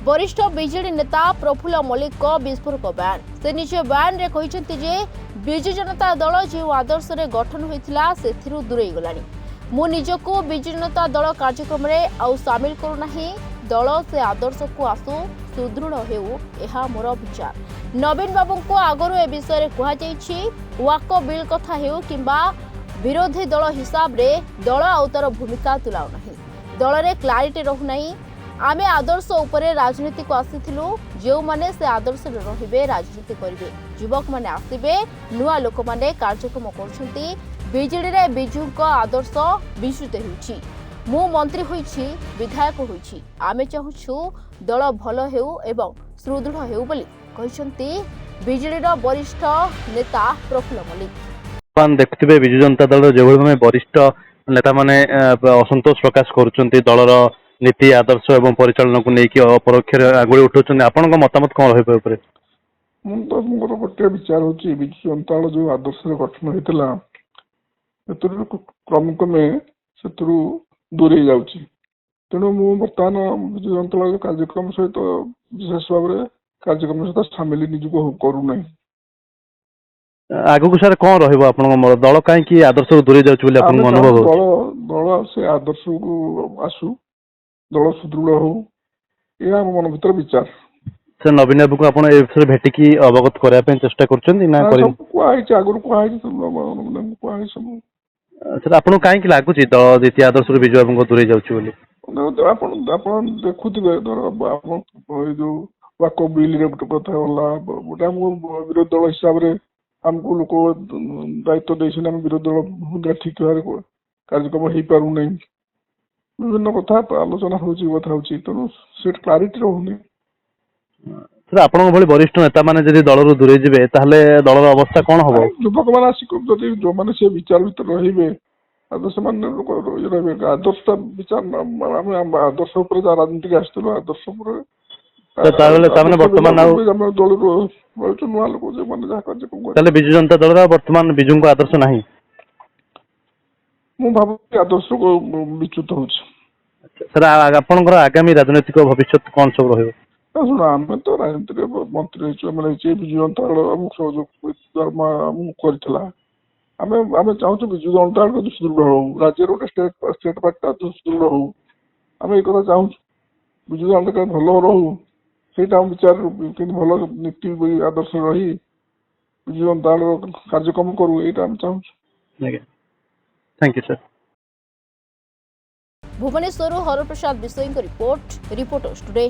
वरिष्ठ बीजेडी नेता प्रफुल्ल मल्लिक विस्फोरक बयान से निज बयान रे कहिसेंति जे बिजु जनता दल जो आदर्श रे गठन होइथिला सेथिरु दूरेई गलानी। मु निजको बिजु जनता दल कार्यक्रम रे आउ शामिल करू नाही। दल से आदर्श को आसु सुदृढ़ हेउ एहा मोर विचार। नवीन बाबू को आगरु ए विषय रे कहा जाइछि। वाको बिल कथा हेउ किंबा विरोधी दल हिसाब रे दल आउतर भूमिका तुलाउ नाही। दल रे क्लारिटी रहु नाही। आमे आदर्श उपरे राजनीति को आसीथिलु। जो माने से आदर्श रे रहिबे राजनीति करिवे। युवक माने आसीबे। नुआ लोक माने कार्यक्रम करछंती। बीजेडी रे बिजु को आदर्श विस्तृत होउछि। मु मंत्री होइछि, विधायक होइछि। आमे चाहुछु दल भलो हेउ एवं सुदृढ़ हेउ बोली कहिसंती बीजेडी रो वरिष्ठ नेता प्रफुल्ल मल्लिक। देखुथिबे बिजु जनता दल जो वरिष्ठ नेता माने असंतोष प्रकाश करुचंती दलर नीति आदर्श एवं परिचालन को लेकिन अपरोक्ष आगुड़ी उठाउछन। आपन को मतामत कोन रहबे ऊपर? मोर गोटे विचार होची बिजु जनता दल जो आदर्श रे गठन होइतला एतरु क्रमक्रमे सेतरु दूरे जाउची। तेणु मु बर्तमान बिजु जनता दल कार्यक्रम सहित विशेष भाव रे कार्यक्रम सहित शामिल निजुको करू नाही। आगु को सर कोन रहबो आपन दल काहे कि आदर्श को दूरे जाउची बोली आपन अनुभव हो? दल से आदर्श को आसु दल सुदृढ़ हो या मन भीतर विचार। सर नवीन बाबू को आपन ए विषय भेटिकी अवगत करा पे चेष्टा करछन ना करिन? कोआई आगु कोआई कोआई सब। सर आपन काहे कि लागुची दल नीति आदर्श रो बिजु बाबू को दूरे जाउची बोली? आपण देखुथिबे आपण जो वाको बिल रे कथा होला गोटा विरोधी दल हिसाब रे हमको लोक दायित्व देछन। हम विरोधी दल भूमिका ठीक भाव कार्यक्रम हो पारु नहीं। विभिन्न कथा आलोचना होची कथा होची तेणु सेट क्लारिटी रहउनी। सर आपन भली वरिष्ठ नेता माने जदि दल रो दूरे जिवे ताहले दलर अवस्था कोन होबो? युवक माने आसी जदि जो माने से विचार भीतर रहिबे आदर्श माने रहिबे आदर्श विचार हम आदर्श ऊपर राजनीति के आस्तलो आदर्श ऊपर ताने वर्तमान आउ हम दल रो नुआ लोक जे माने जा कर जे ताले बिजु जनता दल रा वर्तमान बिजु को आदर्श नाही। मु भाबु आदर्श को विच्युत होछ। सर आपन आगामी राजनीतिक भविष्य कौन सब रहिबो? शुण आम तो राजनीति मंत्री बिजु जनता दल आमको सहयोग करथिला। आमे आमे चाहूँ बिजु जनता दल सुदृढ़ हो राज्य गोटे स्टेट पार्टी सुदृढ़ हो। आम एक चाहूँ बिजु जनता दल भल रहू से विचार कि भल नीति आदर्श रही बिजु जनता दल कार्यक्रम करू यहाँ चाहूँ। Thank you sir. Bhubaneswar Haraprasad विषय रिपोर्ट रिपोर्टर्स टुडे।